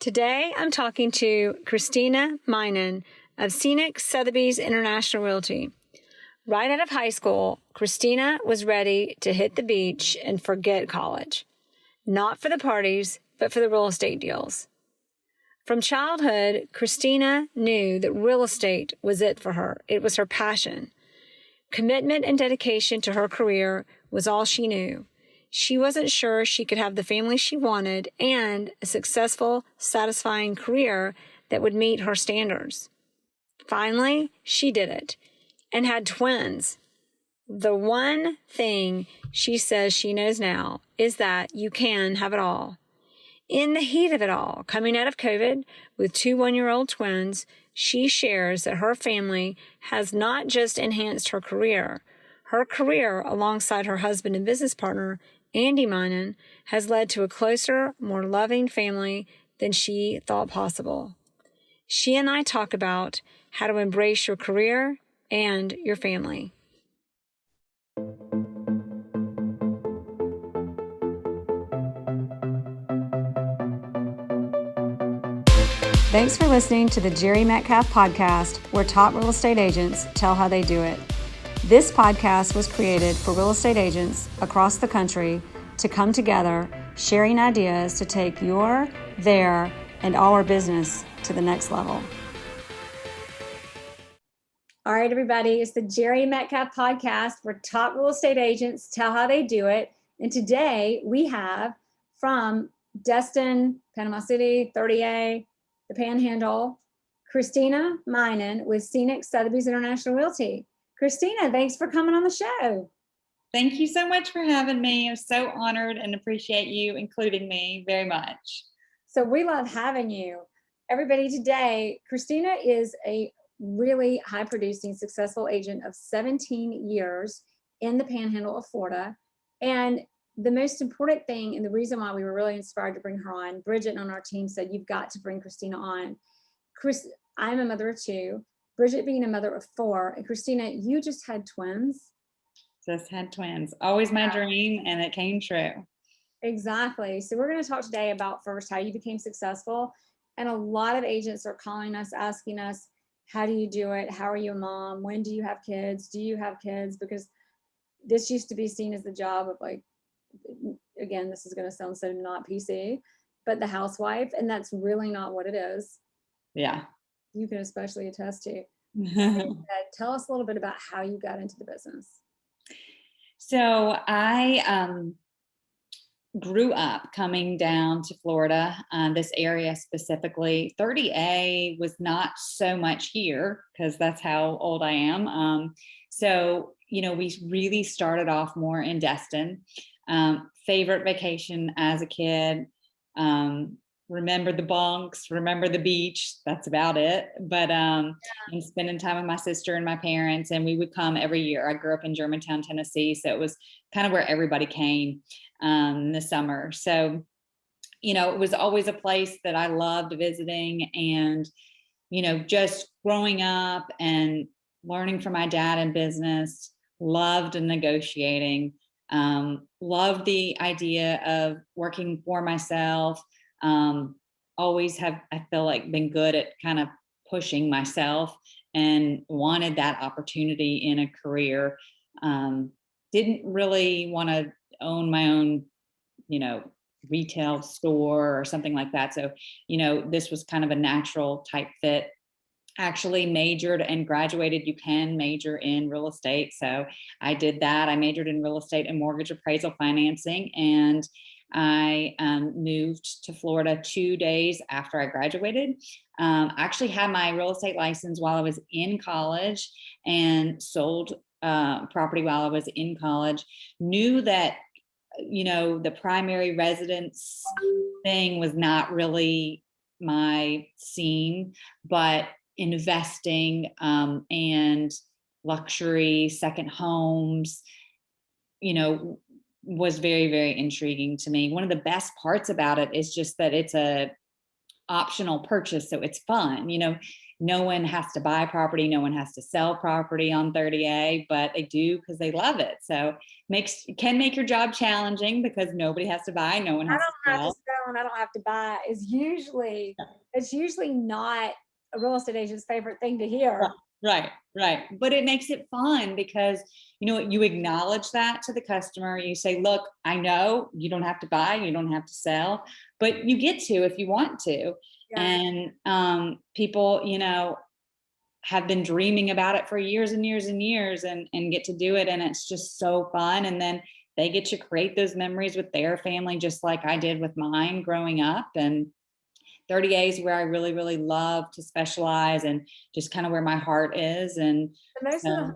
Today, I'm talking to Christina Meinen of Scenic, Sotheby's International Realty. Right out of high school, Christina was ready to hit the beach and forget college. Not for the parties, but for the real estate deals. From childhood, Christina knew that real estate was it for her. It was her passion. Commitment and dedication to her career was all she knew. She wasn't sure she could have the family she wanted and a successful, satisfying career that would meet her standards. Finally, she did it and had twins. The one thing she says she knows now is that you can have it all. In the heat of it all, coming out of COVID with two one-year-old twins, she shares that her family has not just enhanced her career alongside her husband and business partner, Andy Meinen, has led to a closer, more loving family than she thought possible. She and I talk about how to embrace your career and your family. Thanks for listening to the Jere Metcalf podcast, where top real estate agents tell how they do it. This podcast was created for real estate agents across the country to come together, sharing ideas to take your, their, and our business to the next level. All right, everybody, it's the Jere Metcalf podcast where top real estate agents tell how they do it. And today we have from Destin, Panama City, 30A, the Panhandle, Christina Meinen with Scenic, Sotheby's International Realty. Christina, thanks for coming on the show. Thank you so much for having me. I'm so honored and appreciate you including me very much. So we love having you. Everybody, today, Christina is a really high-producing, successful agent of 17 years in the Panhandle of Florida. And the most important thing, and the reason why we were really inspired to bring her on, Bridget on our team said, you've got to bring Christina on. I'm a mother of two. Bridget being a mother of four, and Christina, you just had twins. Just had twins. Always my dream, and it came true. Exactly. So we're going to talk today about first how you became successful. And a lot of agents are calling us, asking us, how do you do it? How are you a mom? When do you have kids? Do you have kids? Because this used to be seen as the job of, like, again, this is going to sound so not PC, but the housewife. And that's really not what it is. Yeah. You can especially attest to. Tell us a little bit about how you got into the business. So I grew up coming down to Florida, this area specifically. 30A was not so much here because that's how old I am. So, we really started off more in Destin. Favorite vacation as a kid. Remember the bunks, remember the beach. That's about it. But and spending time with my sister and my parents, and we would come every year. I grew up in Germantown, Tennessee, so it was kind of where everybody came in the summer. So, it was always a place that I loved visiting, and just growing up and learning from my dad in business, loved negotiating, loved the idea of working for myself. Always have, I feel like, been good at kind of pushing myself and wanted that opportunity in a career. Didn't really want to own my own, retail store or something like that. So, this was kind of a natural type fit. Actually majored and graduated. You can major in real estate. So I did that. I majored in real estate and mortgage appraisal financing. And I moved to Florida 2 days after I graduated. I actually had my real estate license while I was in college and sold property while I was in college. Knew that, the primary residence thing was not really my scene, but investing and luxury second homes, was very, very intriguing to me. One of the best parts about it is just that it's a optional purchase. So it's fun, no one has to buy property. No one has to sell property on 30A, but they do because they love it. So can make your job challenging because nobody has to buy. No one I has to don't have to sell. sell and I don't have to buy it's usually not a real estate agent's favorite thing to hear. Right. But it makes it fun because, you acknowledge that to the customer. You say, look, I know you don't have to buy, you don't have to sell, but you get to if you want to. Yeah. And people, have been dreaming about it for years and years and years and get to do it. And it's just so fun. And then they get to create those memories with their family, just like I did with mine growing up. And 30A is where I really, really love to specialize and just kind of where my heart is. And Most of the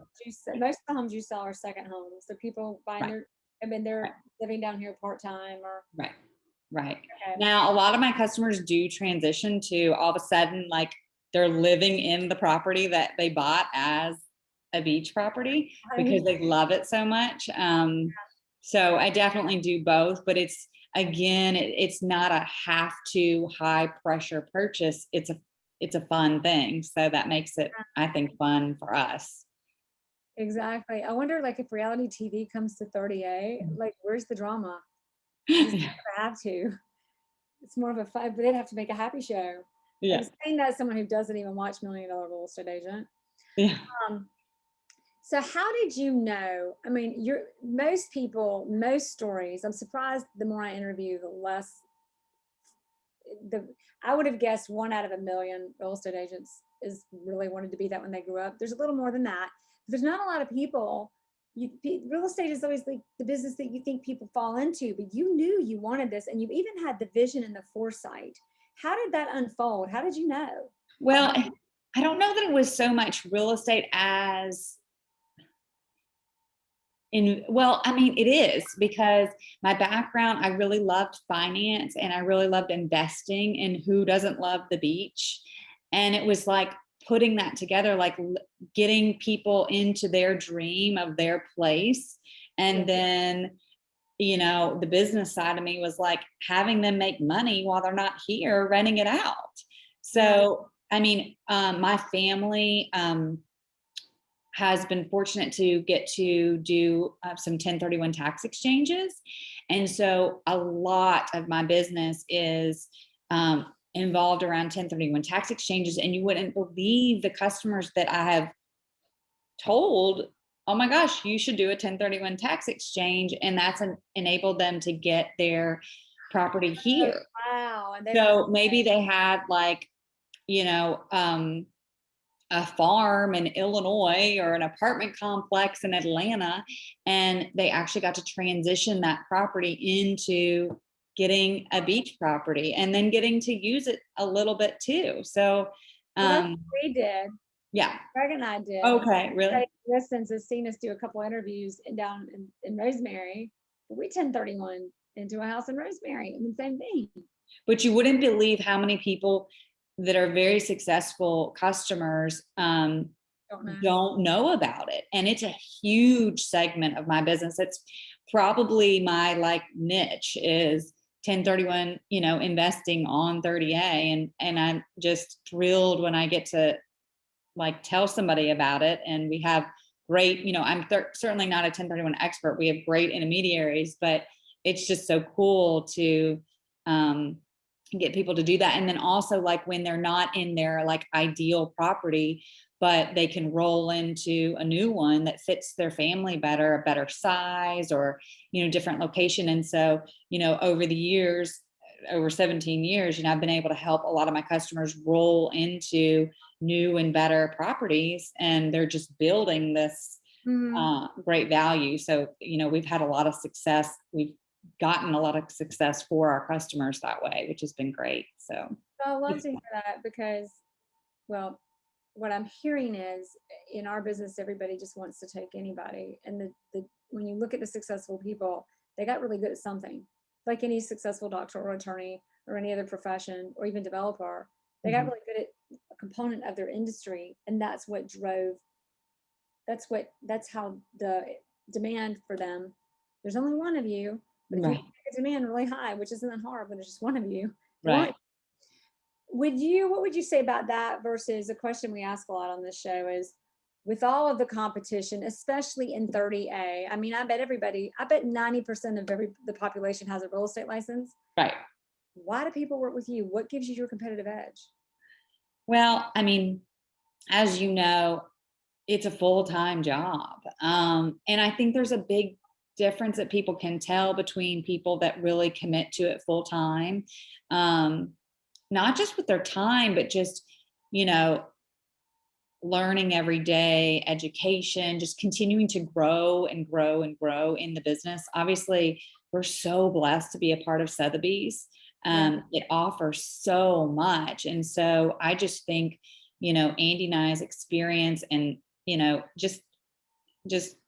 homes you sell are second homes. So people buying they're living down here part-time or. Right. Okay. Now, a lot of my customers do transition to all of a sudden, like they're living in the property that they bought as a beach property because they love it so much. So I definitely do both, but it's not a have to high pressure purchase. It's a fun thing. So that makes it, I think, fun for us. Exactly. I wonder, like, if reality TV comes to 30A, like, where's the drama? You just have to. It's more of a fun, but they'd have to make a happy show. Yeah. I'm saying that as someone who doesn't even watch $1 Million Real Estate Agent. Yeah. So how did you know? I mean, most stories, I'm surprised the more I interview, the less I would have guessed 1 out of 1 million real estate agents is really wanted to be that when they grew up. There's a little more than that. There's not a lot of people. Real estate is always like the business that you think people fall into, but you knew you wanted this, and you even had the vision and the foresight. How did that unfold? How did you know? Well, I don't know that it was so much real estate as I mean, it is because my background, I really loved finance and I really loved investing, and who doesn't love the beach? And it was like putting that together, like getting people into their dream of their place. And then, the business side of me was like having them make money while they're not here, renting it out. So, I mean, my family, has been fortunate to get to do some 1031 tax exchanges. And so a lot of my business is involved around 1031 tax exchanges. And you wouldn't believe the customers that I have told, oh my gosh, you should do a 1031 tax exchange. And that's enabled them to get their property here. Wow. And so maybe they had like, a farm in Illinois or an apartment complex in Atlanta, and they actually got to transition that property into getting a beach property and then getting to use it a little bit too. So that's what we did. Yeah. Greg and I did. Okay, really? Distance has seen us do a couple interviews down in Rosemary. We 1031 into a house in Rosemary. I mean, same thing. But you wouldn't believe how many people that are very successful customers don't know about it. And it's a huge segment of my business. It's probably my like niche is 1031, investing on 30A. And I'm just thrilled when I get to like tell somebody about it. And we have great, I'm certainly not a 1031 expert. We have great intermediaries, but it's just so cool to get people to do that. And then also like when they're not in their like ideal property, but they can roll into a new one that fits their family better, a better size or, different location. And so, over the years, over 17 years, I've been able to help a lot of my customers roll into new and better properties, and they're just building this great value. So, we've had a lot of success. We've gotten a lot of success for our customers that way, which has been great. So I love to hear that because, well, what I'm hearing is in our business, everybody just wants to take anybody. And when you look at the successful people, they got really good at something. Like any successful doctor or attorney or any other profession or even developer, they got really good at a component of their industry. And that's how the demand for them, there's only one of you, but if you make the demand really high, which isn't that hard, but it's just one of you. Right. what would you say about that versus a question we ask a lot on this show is, with all of the competition, especially in 30A, I mean, I bet 90% of the population has a real estate license. Right. Why do people work with you? What gives you your competitive edge? Well, I mean, as you know, it's a full-time job. And I think there's a big difference that people can tell between people that really commit to it full time. Not just with their time, but just, you know, learning every day, education, just continuing to grow and grow and grow in the business. Obviously, we're so blessed to be a part of Sotheby's. It offers so much. And so I just think, you know, Andy and I's experience and, you know, just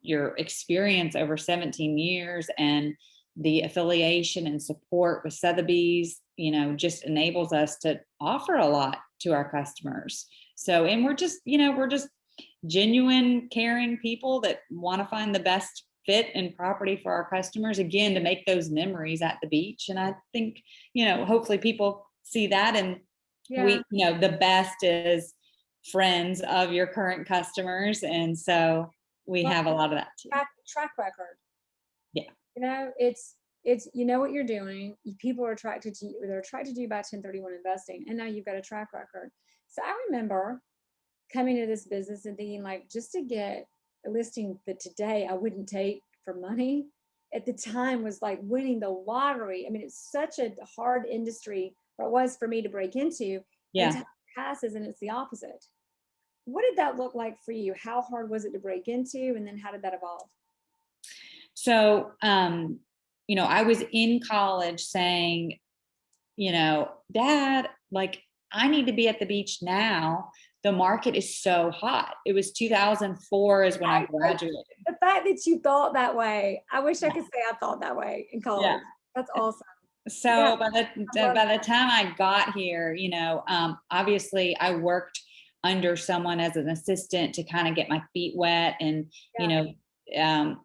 your experience over 17 years and the affiliation and support with Sotheby's, you know, just enables us to offer a lot to our customers. So, and we're just genuine, caring people that want to find the best fit and property for our customers, again, to make those memories at the beach. And I think, you know, hopefully people see that. And we, you know, the best is friends of your current customers. And so we have a lot of that too. Track record. Yeah. You know, it's, you know what you're doing. People are attracted to you. They're attracted to you by 1031 investing. And now you've got a track record. So I remember coming to this business and thinking, like, just to get a listing that today I wouldn't take for money, at the time was like winning the lottery. I mean, it's such a hard industry, or it was for me to break into. Yeah. And time passes and it's the opposite. What did that look like for you? How hard was it to break into? And then how did that evolve? So, you know, I was in college saying, you know, Dad, like, I need to be at the beach now. The market is so hot. It was 2004 is when I graduated. The fact that you thought that way, I wish I could say I thought that way in college. Yeah. That's awesome. So by the time I got here, you know, obviously I worked under someone as an assistant to kind of get my feet wet and, you know,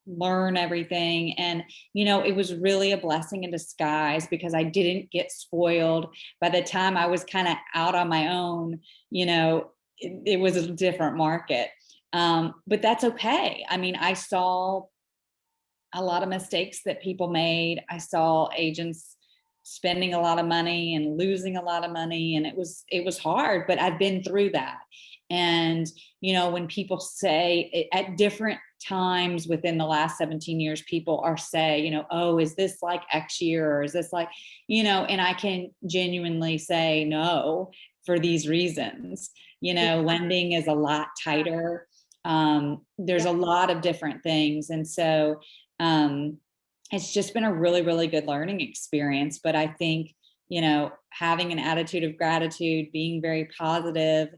learn everything. And, you know, it was really a blessing in disguise because I didn't get spoiled. By the time I was kind of out on my own, you know, it was a different market. But that's okay. I mean, I saw a lot of mistakes that people made. I saw agents spending a lot of money and losing a lot of money. And it was hard, but I've been through that. And, you know, when people say at different times within the last 17 years, people are say, you know, oh, is this like X year or is this like, you know, and I can genuinely say no for these reasons. You know, lending is a lot tighter. There's a lot of different things. And so it's just been a really, really good learning experience. But I think, you know, having an attitude of gratitude, being very positive,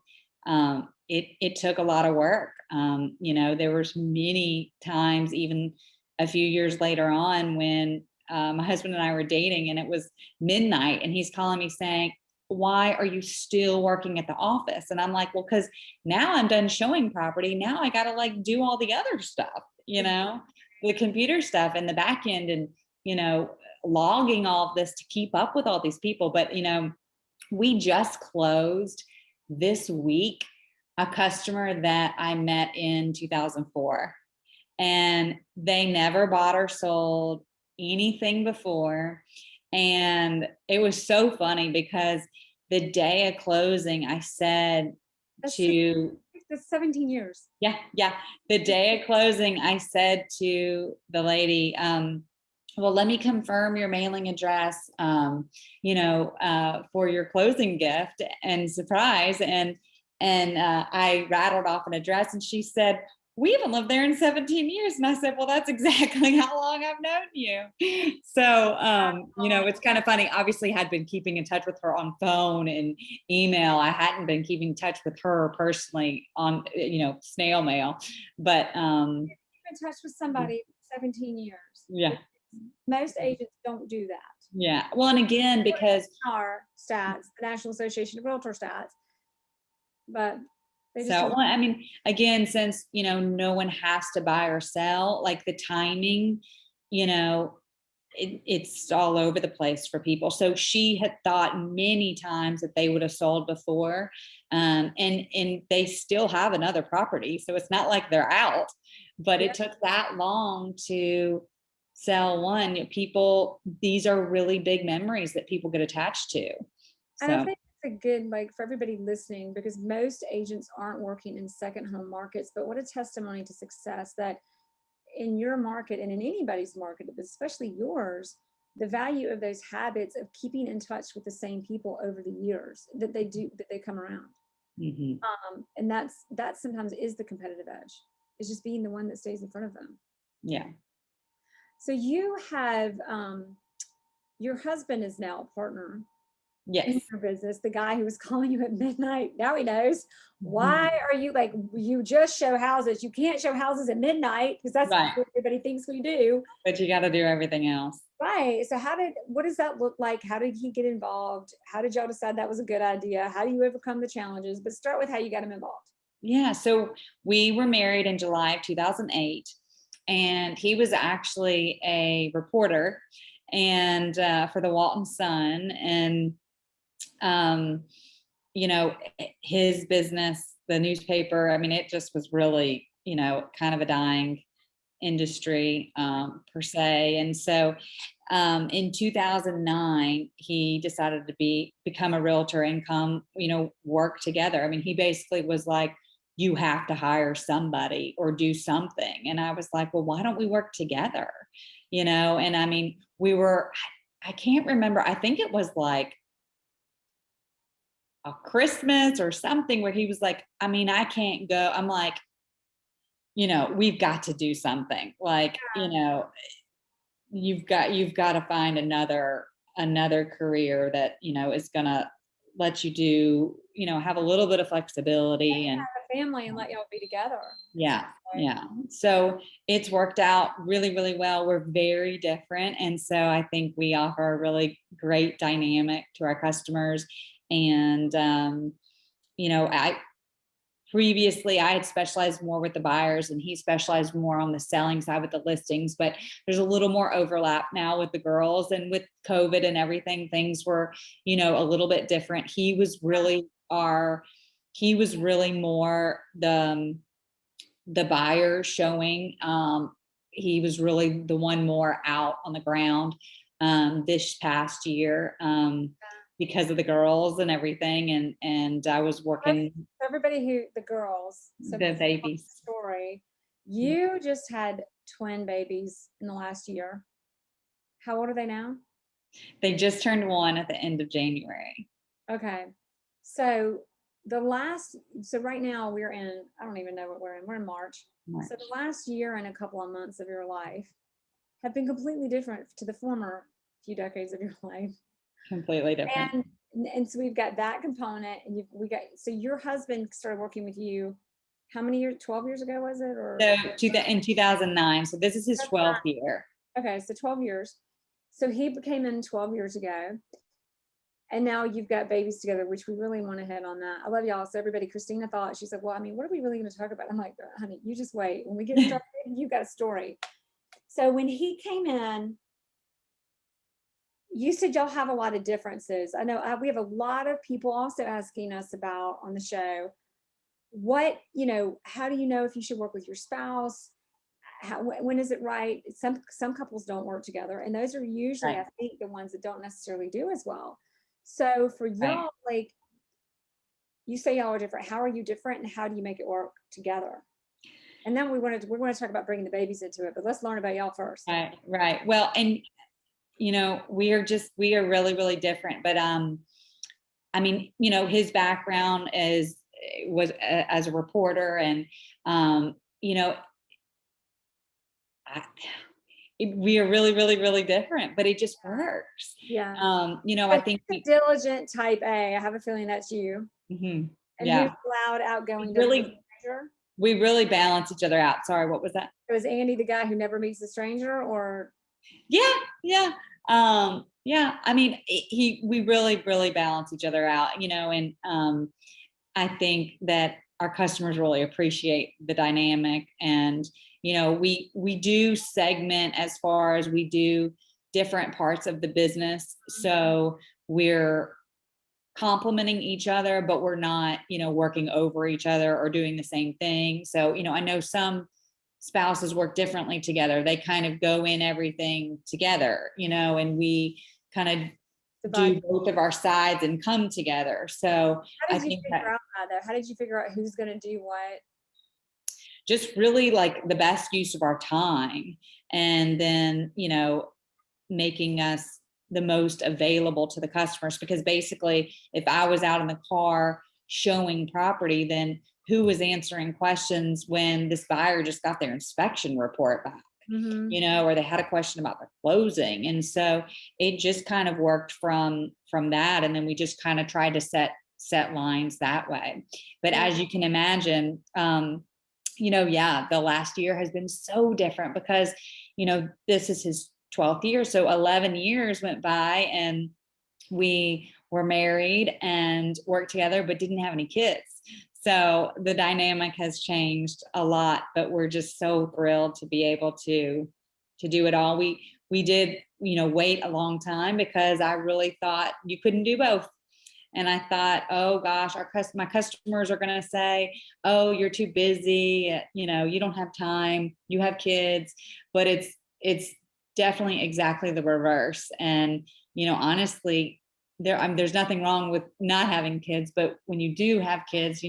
it took a lot of work. You know, there was many times, even a few years later on, when my husband and I were dating and it was midnight and he's calling me saying, why are you still working at the office? And I'm like, well, because now I'm done showing property. Now I got to like do all the other stuff, you know, the computer stuff and the back end and, you know, logging all of this to keep up with all these people. But, you know, we just closed this week a customer that I met in 2004, and they never bought or sold anything before. And it was so funny because the day of closing, I said that's 17 years. Yeah. The day of closing, I said to the lady, well, let me confirm your mailing address, you know, for your closing gift and surprise. And I rattled off an address and she said, we haven't lived there in 17 years. And I said, well, that's exactly how long I've known you. So, you know, it's kind of funny. Obviously had been keeping in touch with her on phone and email. I hadn't been keeping in touch with her personally on, you know, snail mail, but, keep in touch with somebody 17 years. Yeah. Most agents don't do that. Yeah. Well, and again, because our stats, the National Association of Realtor stats, but so, well, I mean, again, since, you know, no one has to buy or sell, like the timing, you know, it's all over the place for people. So she had thought many times that they would have sold before, and they still have another property. So it's not like they're out, but it took that long to sell one. People, these are really big memories that people get attached to. And I think it's a good, like, for everybody listening, because most agents aren't working in second home markets, but what a testimony to success that in your market and in anybody's market, but especially yours, the value of those habits of keeping in touch with the same people over the years that they come around. And that sometimes is the competitive edge. It's just being the one that stays in front of them. Yeah. So you have, your husband is now a partner. Yes. In your business, the guy who was calling you at midnight, now he knows. Why are you like, you just show houses? You can't show houses at midnight because that's what everybody thinks we do. But you got to do everything else. Right. So what does that look like? How did he get involved? How did y'all decide that was a good idea? How do you overcome the challenges? But start with how you got him involved. Yeah. So we were married in July of 2008, and he was actually a reporter and for the Walton Sun, and you know, his business, the newspaper, I mean, it just was really, you know, kind of a dying industry per se. And so in 2009, he decided to become a realtor and come, you know, work together. I mean, he basically was like, you have to hire somebody or do something. And I was like, well, why don't we work together? You know, and I mean, I can't remember. I think it was like a Christmas or something where he was like, I mean, I can't go. I'm like, you know, we've got to do something. Like, you know, you've got to find another career that, you know, is going to let you do, you know, have a little bit of flexibility and have a family and let y'all be together. Yeah. Yeah. So it's worked out really, really well. We're very different. And so I think we offer a really great dynamic to our customers. And, you know, previously I had specialized more with the buyers and he specialized more on the selling side with the listings, but there's a little more overlap now with the girls, and with COVID and everything, things were, you know, a little bit different. He was really more the buyer showing. He was really the one more out on the ground this past year. Because of the girls and everything, and I was working. The girls, so the babies. Story. You just had twin babies in the last year. How old are they now? They just turned 1 at the end of January. Okay, so right now we're in. I don't even know what we're in. We're in March. So the last year and a couple of months of your life have been completely different to the former few decades of your life. Completely different. And so we've got that component, and so your husband started working with you how many years? 12 years ago, was it? Or so in 2009. So this is his 12th year. Okay, so 12 years. So he came in 12 years ago, and now you've got babies together, which we really want to hit on that. I love y'all. So everybody, Christina thought, she said, well, I mean, what are we really going to talk about? I'm like, honey, you just wait. When we get started, you got a story. So when he came in, you said y'all have a lot of differences. I know we have a lot of people also asking us about on the show, what, you know, how do you know if you should work with your spouse? When is it right? Some couples don't work together, and those are usually, I think, the ones that don't necessarily do as well. So for y'all, like, you say y'all are different. How are you different, and how do you make it work together? And then we want to talk about bringing the babies into it, but let's learn about y'all first. Right. Well, and you know, we are really, really different. But I mean, you know, his background was as a reporter, and you know, we are really, really, really different, but it just works. Yeah. You know, I think diligent type A. I have a feeling that's you. Mm-hmm. And who's loud, outgoing. We really balance each other out. Sorry, what was that? Was Andy the guy who never meets a stranger, or? Yeah. I mean, we really, really balance each other out, you know, and I think that our customers really appreciate the dynamic. And, you know, we do segment as far as we do different parts of the business. So we're complementing each other, but we're not, working over each other or doing the same thing. So, I know some spouses work differently together. They kind of go in everything together, and we kind of do both of our sides and come together. So how did you figure out that though? How did you figure out who's going to do what? Just really like the best use of our time, and then, making us the most available to the customers, because basically if I was out in the car showing property, then who was answering questions when this buyer just got their inspection report back, or they had a question about the closing. And so it just kind of worked from that. And then we just kind of tried to set lines that way. But as you can imagine, the last year has been so different because, this is his 12th year. So 11 years went by and we were married and worked together, but didn't have any kids. So the dynamic has changed a lot, but we're just so thrilled to be able to do it all. We did, wait a long time because I really thought you couldn't do both. And I thought, oh gosh, my customers are going to say, oh, you're too busy. You don't have time. You have kids. But it's definitely exactly the reverse. And, honestly, there's nothing wrong with not having kids. But when you do have kids,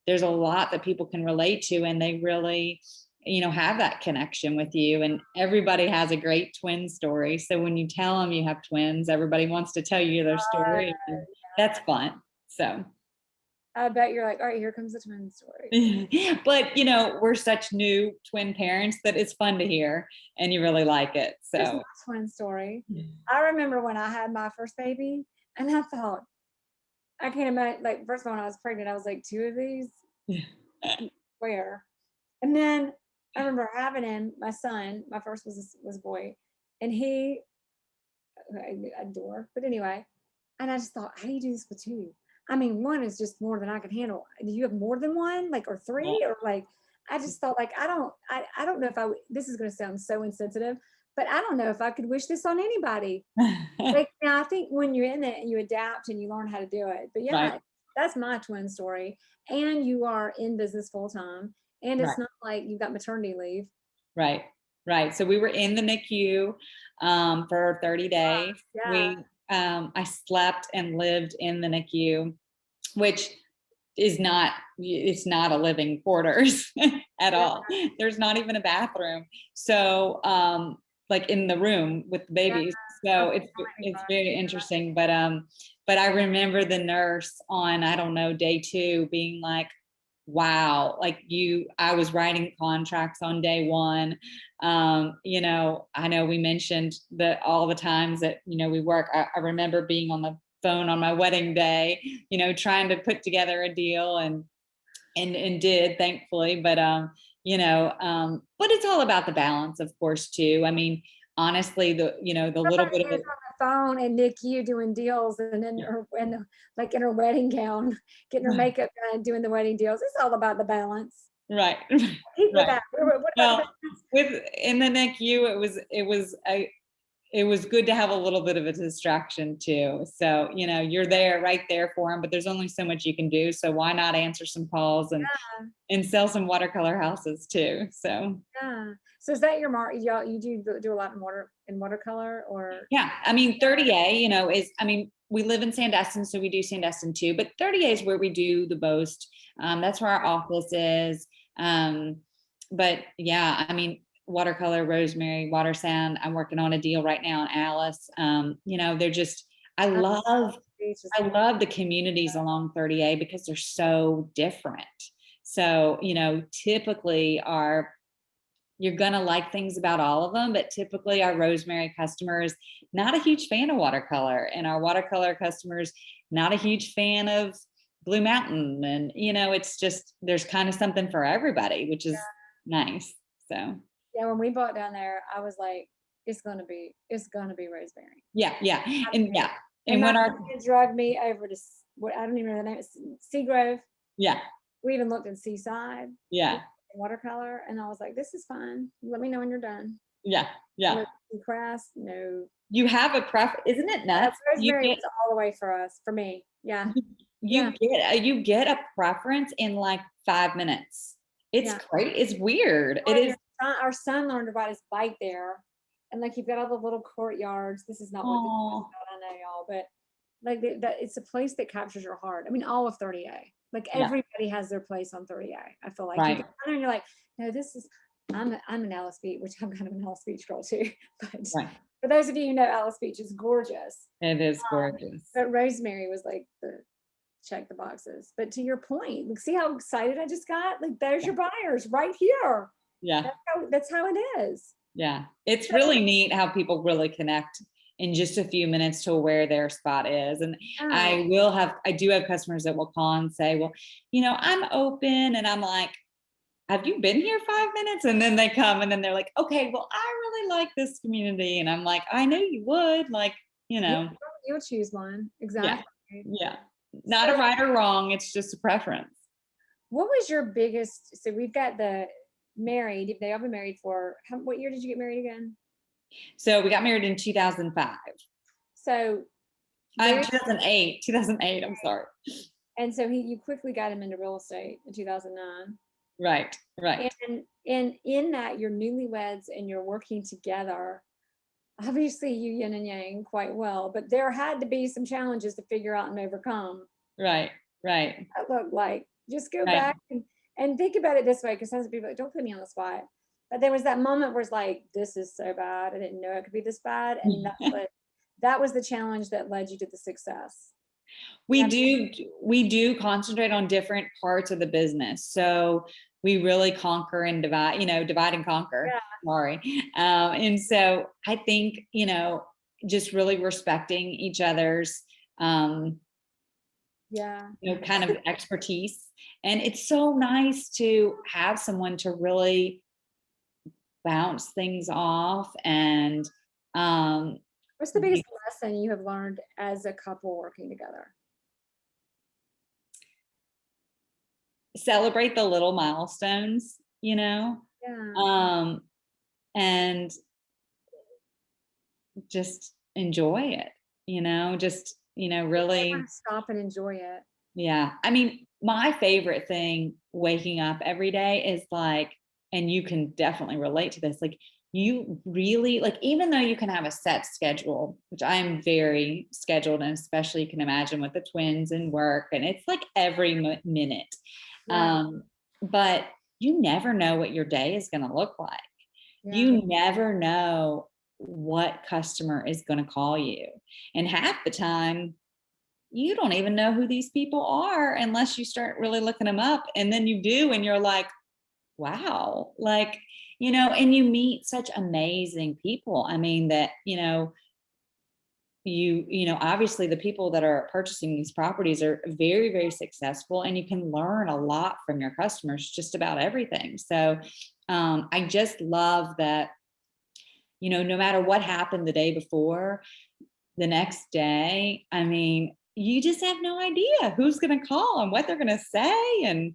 there's a lot that people can relate to, and they really, have that connection with you. And everybody has a great twin story. So when you tell them you have twins, everybody wants to tell you their story. That's fun. So I bet you're like, all right, here comes the twin story. But we're such new twin parents that it's fun to hear, and you really like it. So here's my twin story. I remember when I had my first baby, and I thought, I can't imagine, like, first of all, when I was pregnant, I was like, 2 of these? Where? And then I remember having him, my son, my first was a boy, and he, I adore, but anyway, and I just thought, how do you do this with 2? I mean, 1 is just more than I can handle. Do you have more than 1, like, or 3, or like? I just thought, like, I don't know if this is going to sound so insensitive, but I don't know if I could wish this on anybody. Like, I think when you're in it and you adapt and you learn how to do it. But yeah, right. That's my twin story. And you are in business full time, and it's not like you've got maternity leave. Right. So we were in the NICU for 30 days. Yeah. I slept and lived in the NICU, which is it's not a living quarters at all. There's not even a bathroom. So like in the room with the babies. So it's very interesting. But I remember the nurse on, I don't know, day 2 being like, wow, like I was writing contracts on day 1. I know we mentioned that all the times that, we work. I remember being on the phone on my wedding day, trying to put together a deal and did, thankfully. But, but it's all about the balance, of course, too. I mean, honestly, the little bit of it. Phone and NICU doing deals, and then like in her wedding gown, getting her makeup done, doing the wedding deals. It's all about the balance. Right. Right. In the NICU, it was good to have a little bit of a distraction too. So, you're right there for them, but there's only so much you can do. So why not answer some calls and sell some watercolor houses too? So yeah. So is that your mark? You do a lot in watercolor, or? Yeah, I mean, 30A, we live in Sandestin, so we do Sandestin too, but 30A is where we do the most. That's where our office is. But yeah, I mean, watercolor, rosemary, water sand. I'm working on a deal right now on Alice. They're just, I love the communities along 30A because they're so different. So, typically you're going to like things about all of them, but typically our rosemary customer is not a huge fan of watercolor, and our watercolor customers not a huge fan of Blue Mountain. And, it's just, there's kind of something for everybody, which is nice. So. Yeah. When we bought down there, I was like, it's going to be rosemary. Yeah. Yeah. And when our kids dragged me over to what, I don't even know the name, Seagrove. Yeah. We even looked in Seaside. Yeah. Watercolor, and I was like, this is fine. Let me know when you're done. Yeah. Yeah. Crass, no. You have a preference. Isn't it nuts? Rosemary was all the way for me. Yeah. You get a preference in like 5 minutes. It's great. It's weird. It is. Our son learned to ride his bike there. And like, you've got all the little courtyards. This is not what this is about, I know y'all, but like it's a place that captures your heart. I mean, all of 30A, like everybody has their place on 30A. I feel like you get there and you're like, no, this is, I'm an Alice Beach, which I'm kind of an Alice Beach girl too. But for those of you who know, Alice Beach is gorgeous. It is gorgeous. But Rosemary was like check the boxes. But to your point, like, see how excited I just got? Like, there's your buyers right here. Yeah. That's how it is. Yeah. It's really neat how people really connect in just a few minutes to where their spot is. And I do have customers that will call and say, well, I'm open. And I'm like, have you been here 5 minutes? And then they come and then they're like, okay, well, I really like this community. And I'm like, I know you would, like, You'll choose one. Exactly. Yeah. Not a right or wrong. It's just a preference. What was your biggest, so we've got the married, they all been married for, what year did you get married again? So we got married in 2005. So 2008, I'm sorry. And so you quickly got him into real estate in 2009. Right. And in that, you're newlyweds and you're working together. Obviously you yin and yang quite well, but there had to be some challenges to figure out and overcome. Right. That looked like, just go back and think about it this way, because some people don't put me on the spot. But there was that moment where it's like, this is so bad. I didn't know it could be this bad. And that was the challenge that led you to the success. We do concentrate on different parts of the business. So we really conquer and divide, divide and conquer. Yeah. Sorry. And so I think, just really respecting each other's, kind of expertise. And it's so nice to have someone to really bounce things off. And what's the biggest lesson you have learned as a couple working together? Celebrate the little milestones, and just enjoy it, really stop and enjoy it. Yeah. I mean, my favorite thing waking up every day is like, and you can definitely relate to this, like, you really, like, even though you can have a set schedule, which I am very scheduled, and especially you can imagine with the twins and work, and it's like every minute. But you never know what your day is going to look like. You never know what customer is going to call you. And half the time, you don't even know who these people are unless you start really looking them up. And then you do, and you're like, wow, like, and you meet such amazing people. I mean, that, obviously the people that are purchasing these properties are very, very successful, and you can learn a lot from your customers, just about everything. So I just love that, no matter what happened the day before, the next day, I mean, you just have no idea who's going to call and what they're going to say. And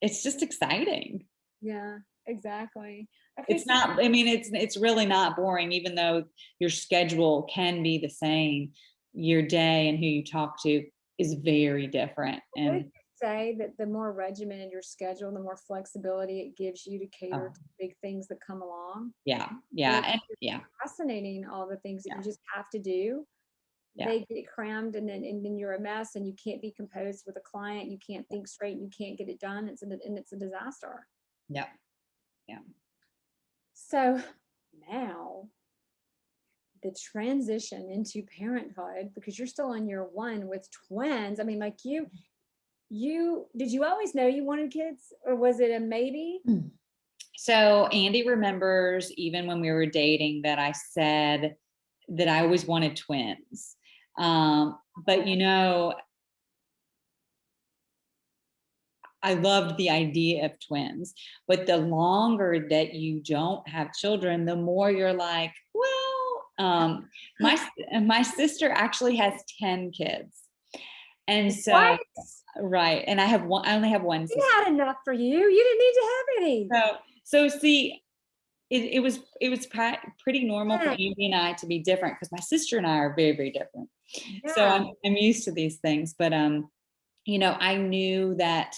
it's just exciting. Yeah, exactly. It's not, I mean, it's really not boring, even though your schedule can be the same. Your day and who you talk to is very different. And would you say that the more regimented your schedule, the more flexibility it gives you to cater to big things that come along? Yeah. And fascinating, all the things that you just have to do. They get crammed, and then you're a mess, and you can't be composed with a client. You can't think straight. You can't get it done. It's a disaster. Yeah. So now the transition into parenthood, because you're still in year one with twins. I mean, like did you always know you wanted kids, or was it a maybe? So Andy remembers even when we were dating that I said that I always wanted twins. But I loved the idea of twins, but the longer that you don't have children, the more you're like, well, my sister actually has 10 kids. And so, right. And I only have one sister. You had enough for you. You didn't need to have any. So see, it was pretty normal for Yeah. Andy and I to be different because my sister and I are very, very different. So Yeah. I'm used to these things, but you know, I knew that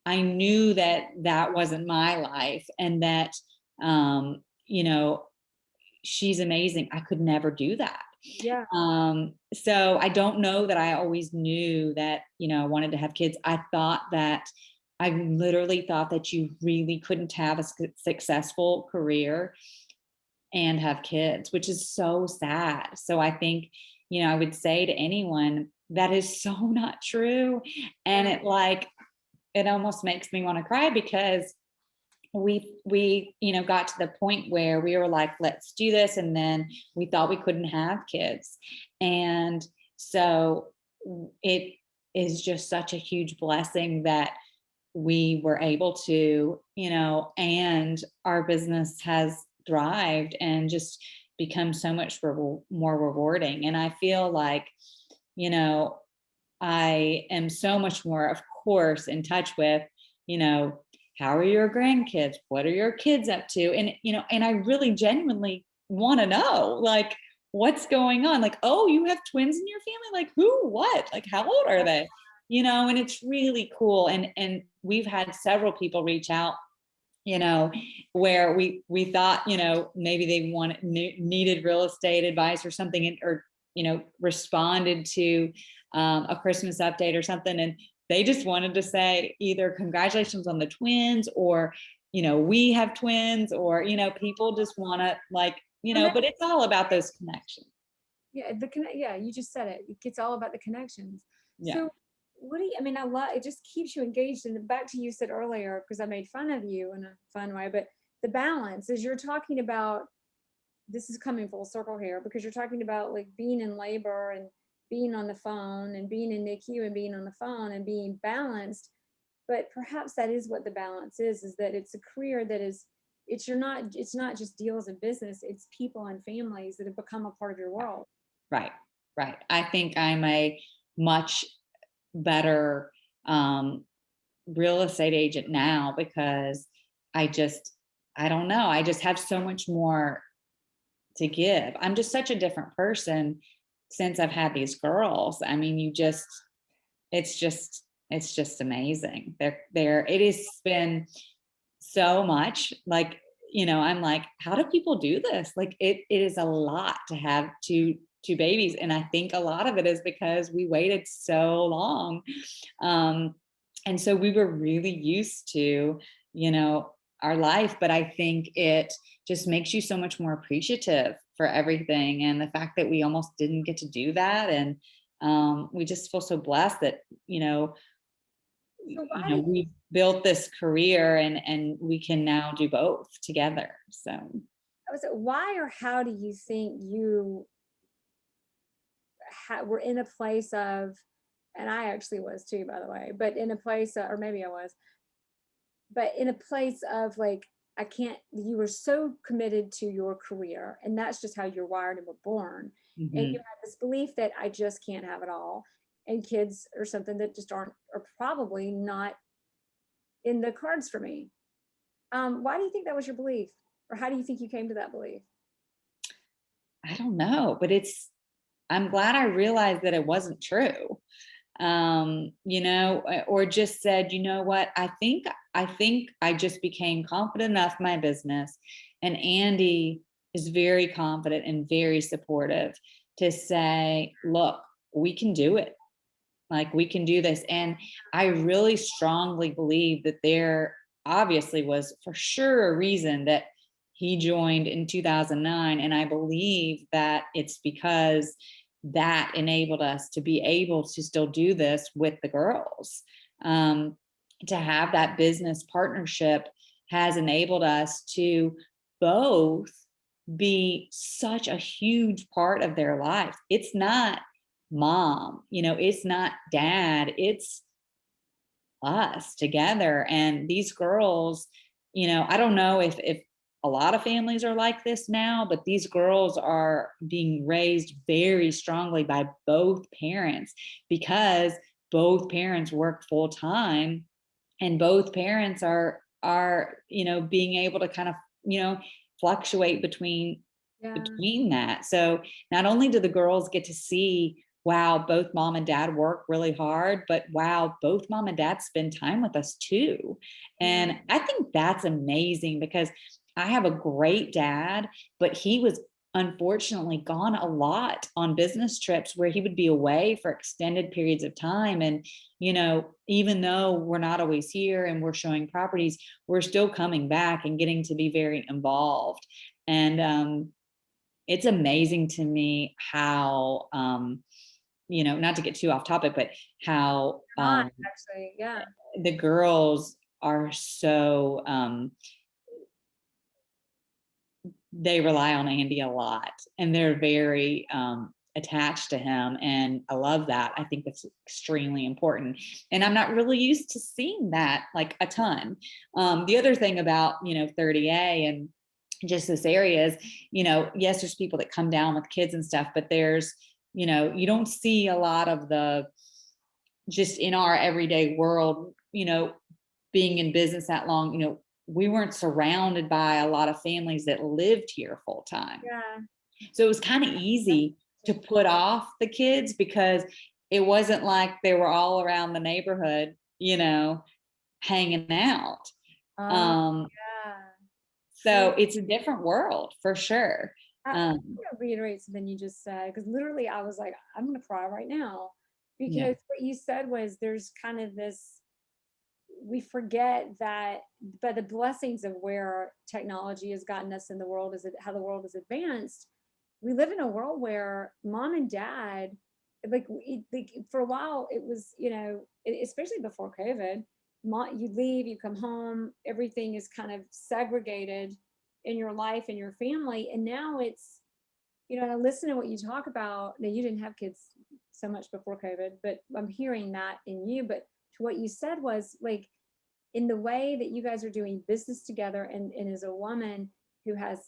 that wasn't my life, and that you know, she's amazing. I could never do that. Yeah. So I don't know that I always knew that, you know, I wanted to have kids. I literally thought that you really couldn't have a successful career and have kids, which is so sad. So I think, you know, I would say to anyone that is so not true. And it almost makes me want to cry because we you know got to the point where we were like, let's do this, and then we thought we couldn't have kids. And so it is just such a huge blessing that we were able to, you know, and our business has thrived and just become so much more rewarding. And I feel like, you know, I am so much more, of course, in touch with, you know, how are your grandkids? What are your kids up to? And, you know, and I really genuinely want to know, like, what's going on? Like, oh, you have twins in your family? Like, who, what? Like, how old are they? You know, and it's really cool. And we've had several people reach out, you know, where we thought, you know, maybe they needed real estate advice or something, or, you know, responded to a Christmas update or something, and they just wanted to say either congratulations on the twins, or, you know, we have twins, or, you know, people just want to, like, you know, but it's all about those connections. Yeah, yeah, you just said it. It's all about the connections. Yeah. So what do you, I mean, I love it, just keeps you engaged. And back to you said earlier, because I made fun of you in a fun way, but the balance is you're talking about, this is coming full circle here, because you're talking about like being in labor and being on the phone and being in NICU and being on the phone and being balanced. But perhaps that is what the balance is that it's a career that is, it's not just deals and business, it's people and families that have become a part of your world. Right. Right. I think I'm a much better real estate agent now because I don't know, I just have so much more to give. I'm just such a different person since I've had these girls. I mean, it's just amazing. It has been so much, like, you know, I'm like, how do people do this? Like, it is a lot to have two babies. And I think a lot of it is because we waited so long. And so we were really used to, you know, our life, but I think it just makes you so much more appreciative for everything. And the fact that we almost didn't get to do that. And we just feel so blessed that, So we built this career, and we can now do both together. So why or how do you think you were in a place of, and I actually was too, by the way, but in a place or maybe I was, but in a place of like, I can't, you were so committed to your career, and that's just how you're wired and were born. And you have this belief that I just can't have it all. And kids are something that just are probably not in the cards for me. Why do you think that was your belief? Or how do you think you came to that belief? I don't know, but I'm glad I realized that it wasn't true. Or just said, you know what, I think I just became confident enough in my business, and Andy is very confident and very supportive to say, look, we can do it. Like, we can do this. And I really strongly believe that there obviously was for sure a reason that he joined in 2009. And I believe that it's because that enabled us to be able to still do this with the girls. To have that business partnership has enabled us to both be such a huge part of their life. It's not mom, it's not dad, it's us together. And these girls, I don't know if a lot of families are like this now, but these girls are being raised very strongly by both parents, because both parents work full time, and both parents are being able to kind of fluctuate between that. So not only do the girls get to see, wow, both mom and dad work really hard, but wow, both mom and dad spend time with us too. And I think that's amazing, because I have a great dad, but he was unfortunately gone a lot on business trips where he would be away for extended periods of time. And, even though we're not always here and we're showing properties, we're still coming back and getting to be very involved. And it's amazing to me how, not to get too off topic, but how actually, the girls are so, they rely on Andy a lot, and they're very attached to him. And I love that. I think that's extremely important. And I'm not really used to seeing that like a ton. The other thing about, 30A and just this area is, yes, there's people that come down with kids and stuff, but there's, you don't see a lot of the, just in our everyday world, being in business that long, we weren't surrounded by a lot of families that lived here full time. So it was kind of easy to put off the kids, because it wasn't like they were all around the neighborhood, hanging out. So it's a different world for sure. I'm going to reiterate something you just said, because literally I was like, I'm going to cry right now, because what you said was, there's kind of this, we forget that by the blessings of where technology has gotten us in the world, how the world is advanced. We live in a world where mom and dad, like for a while, it was, especially before COVID, you leave, you come home, everything is kind of segregated in your life and your family. And now it's, and I listen to what you talk about. Now, you didn't have kids so much before COVID, but I'm hearing that in you. But what you said was, like, in the way that you guys are doing business together, and as a woman who has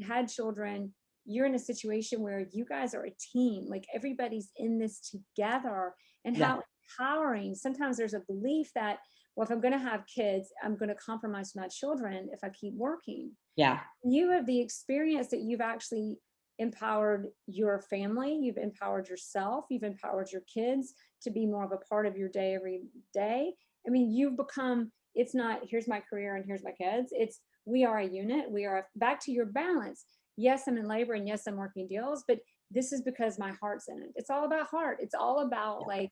had children, you're in a situation where you guys are a team, like everybody's in this together. And how empowering. Sometimes there's a belief that, well, if I'm going to have kids, I'm going to compromise my children if I keep working. You have the experience that you've actually empowered your family, you've empowered yourself, you've empowered your kids to be more of a part of your day every day. I mean, you've become, it's not, here's my career and here's my kids. It's, we are a unit. We are back to your balance. Yes, I'm in labor, and yes, I'm working deals, but this is because my heart's in it. It's all about heart. It's all about like,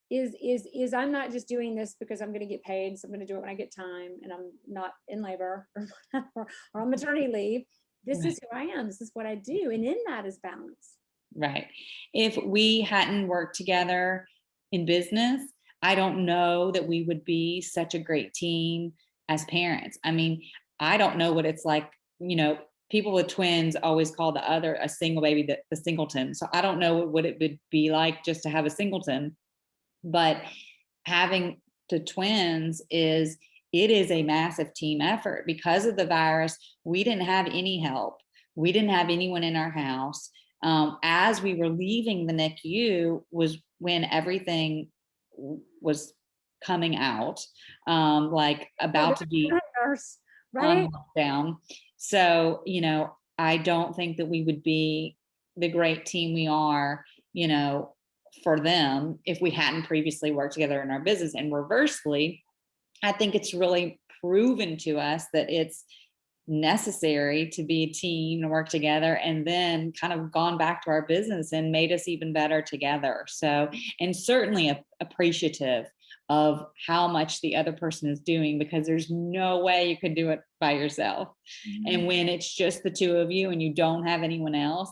is I'm not just doing this because I'm going to get paid. So I'm going to do it when I get time and I'm not in labor or on maternity leave. This is who I am. This is what I do. And in that is balance. Right. If we hadn't worked together in business, I don't know that we would be such a great team as parents. I mean, I don't know what it's like, people with twins always call the other, a single baby, the singleton. So I don't know what it would be like just to have a singleton. But having the twins it is a massive team effort. Because of the virus, we didn't have any help. We didn't have anyone in our house. As we were leaving the NICU was when everything was coming out, like about to be on lockdown. So, I don't think that we would be the great team we are, for them if we hadn't previously worked together in our business. And reversely, I think it's really proven to us that it's necessary to be a team and work together, and then kind of gone back to our business and made us even better together. So, and certainly appreciative of how much the other person is doing, because there's no way you could do it by yourself. And when it's just the two of you and you don't have anyone else,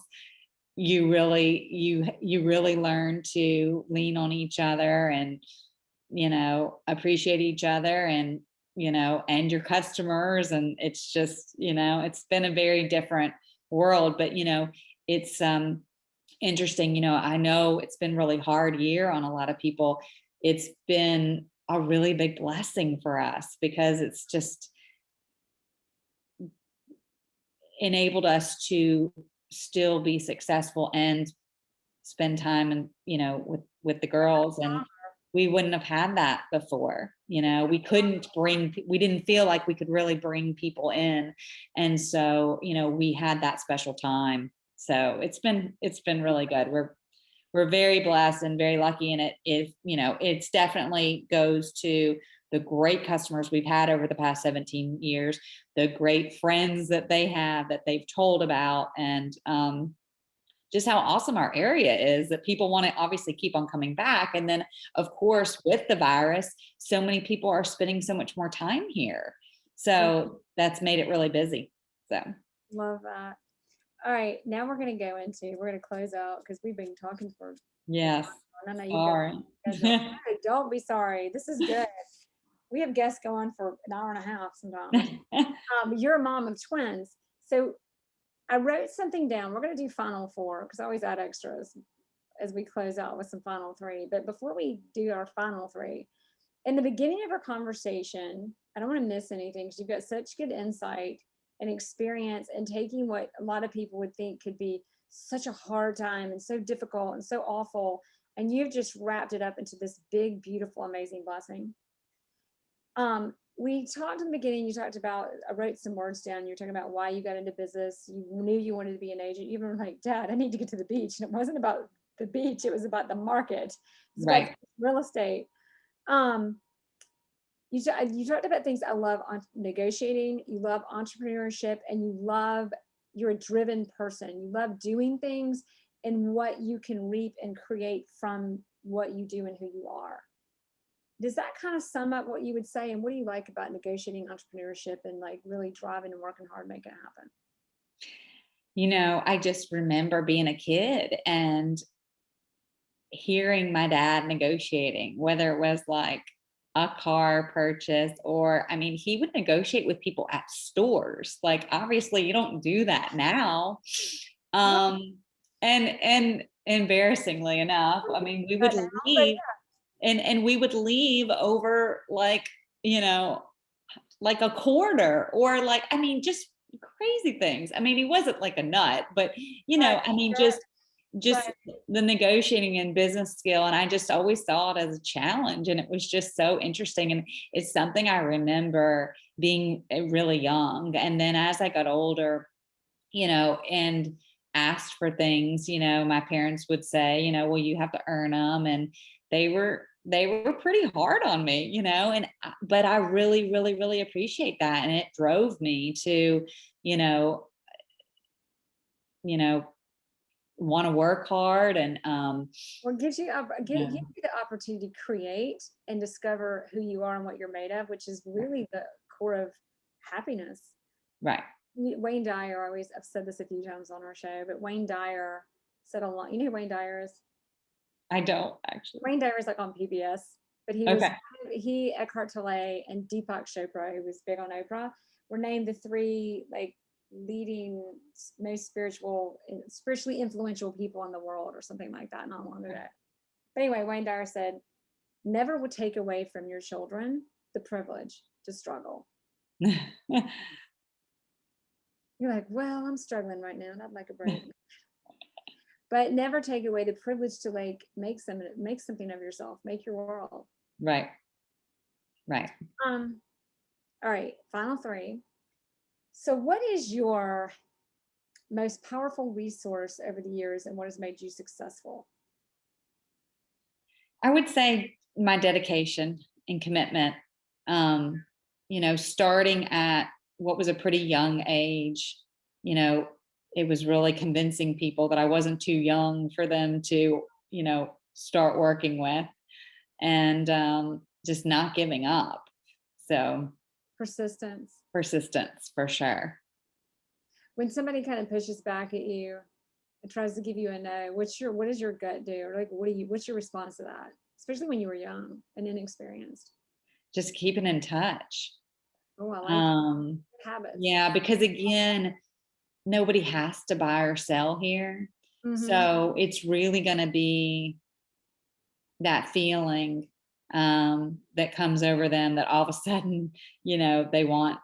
you really learn to lean on each other and, appreciate each other and, and your customers. And it's just, it's been a very different world, but, it's interesting. I know it's been really hard year on a lot of people. It's been a really big blessing for us, because it's just enabled us to still be successful and spend time and with the girls and we wouldn't have had that before. You know, we didn't feel like we could really bring people in. And so, you know, we had that special time. So it's been really good. We're very blessed and very lucky. And it's definitely goes to the great customers we've had over the past 17 years, the great friends that they have that they've told about, and just how awesome our area is, that people want to obviously keep on coming back. And then, of course, with the virus, so many people are spending so much more time here. So that's made it really busy. So love that. All right, now we're going to close out because we've been talking for. Yes. I know Sorry. don't be sorry. This is good. We have guests go on for an hour and a half sometimes. You're a mom of twins. So I wrote something down. We're going to do final four because I always add extras as we close out with some final three. But before we do our final three, in the beginning of our conversation, I don't want to miss anything because you've got such good insight and experience and taking what a lot of people would think could be such a hard time and so difficult and so awful. And you've just wrapped it up into this big, beautiful, amazing blessing. We talked in the beginning, you talked about, I wrote some words down. You're talking about why you got into business. You knew you wanted to be an agent. You were like, Dad, I need to get to the beach. And it wasn't about the beach. It was about the market. Right. About real estate. You talked about things I love on negotiating. You love entrepreneurship, and you're a driven person. You love doing things and what you can reap and create from what you do and who you are. Does that kind of sum up what you would say? And what do you like about negotiating entrepreneurship and like really driving and working hard, making it happen? You know, I just remember being a kid and hearing my dad negotiating, whether it was like a car purchase or, I mean, he would negotiate with people at stores. Like, obviously you don't do that now. And embarrassingly enough, I mean, we would leave. And we would leave over like, you know, like a quarter or like, I mean, just crazy things. I mean, he wasn't like a nut, but you know, I mean, just the negotiating and business skill. And I just always saw it as a challenge. And it was just so interesting. And it's something I remember being really young. And then as I got older, you know, and asked for things, you know, my parents would say, you know, well, you have to earn them. And they were pretty hard on me, you know, but I really, really, really appreciate that. And it drove me to, you know, want to work hard and, well, gives you the opportunity to create and discover who you are and what you're made of, which is really the core of happiness. Right. Wayne Dyer, I've said this a few times on our show, but Wayne Dyer said a lot. You know who Wayne Dyer is? I don't actually. Wayne Dyer is like on PBS, but he Eckhart Tolle and Deepak Chopra, who was big on Oprah, were named the three like leading most spiritually influential people in the world or something like that not long ago. But anyway, Wayne Dyer said, never would take away from your children the privilege to struggle. You're like, well, I'm struggling right now and I'd like a break. But never take away the privilege to like make something of yourself, make your world. Right. All right, final three. So what is your most powerful resource over the years and what has made you successful? I would say my dedication and commitment. You know, starting at what was a pretty young age, you know, it was really convincing people that I wasn't too young for them to, you know, start working with, and just not giving up. So persistence for sure. When somebody kind of pushes back at you and tries to give you a no, what does your gut do? Or like, what's your response to that? Especially when you were young and inexperienced. Just keeping in touch. Oh, I like habits. Yeah, because again, nobody has to buy or sell here. Mm-hmm. So it's really going to be that feeling that comes over them that all of a sudden, you know, they want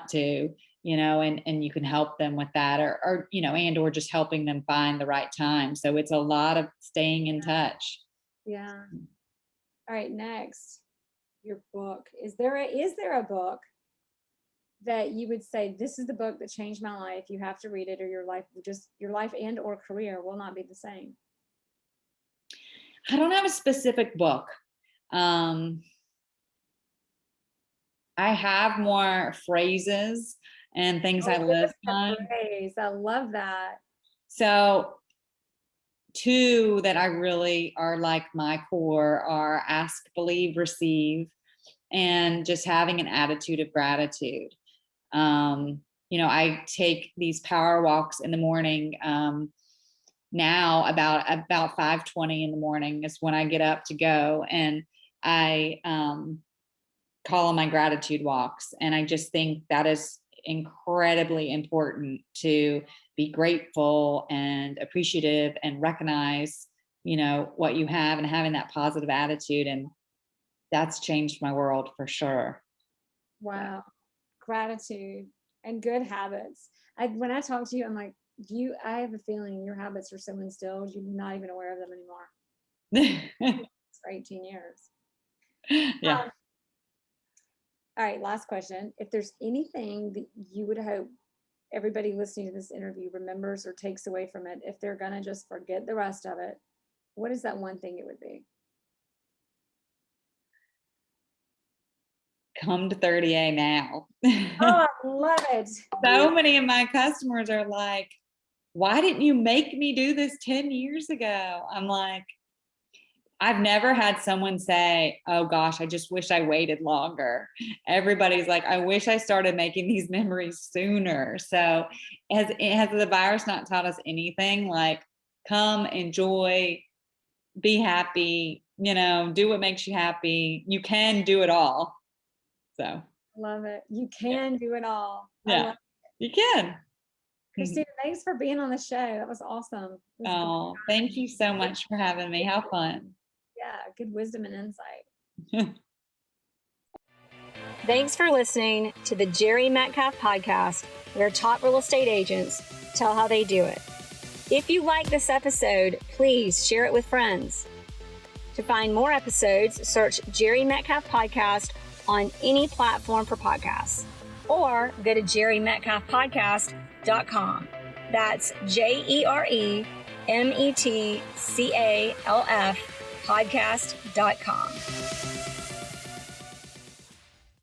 to, you know, and you can help them with that or, you know, or just helping them find the right time. So it's a lot of staying in touch. Yeah. All right, next, your book. Is there a book that you would say, this is the book that changed my life? You have to read it, or your life and or career will not be the same. I don't have a specific book. I have more phrases and things I live on. Phrase. I love that. So 2 that I really are like my core are ask, believe, receive, and just having an attitude of gratitude. I take these power walks in the morning. Now about 5:20 in the morning is when I get up to go, and I call on my gratitude walks. And I just think that is incredibly important, to be grateful and appreciative and recognize, what you have, and having that positive attitude. And that's changed my world for sure. Wow. Gratitude and good habits. When I talk to you, I'm like, I have a feeling your habits are so instilled, you're not even aware of them anymore. For 18 years. Yeah. All right, last question. If there's anything that you would hope everybody listening to this interview remembers or takes away from it, if they're gonna just forget the rest of it, what is that one thing it would be? Come to 30A now. Oh, I love it. So many of my customers are like, why didn't you make me do this 10 years ago? I'm like, I've never had someone say, oh gosh, I just wish I waited longer. Everybody's like, I wish I started making these memories sooner. So has the virus not taught us anything? Like, come, enjoy, be happy, do what makes you happy. You can do it all. So. Love it. You can do it all. Yeah, you can. Christina, thanks for being on the show. That was awesome. Thank you so much for having me. How fun. Yeah, good wisdom and insight. Thanks for listening to the Jere Metcalf podcast, where top real estate agents tell how they do it. If you like this episode, please share it with friends. To find more episodes, search Jere Metcalf Podcast on any platform for podcasts, or go to JereMetcalfPodcast.com. That's JereMetcalf podcast.com.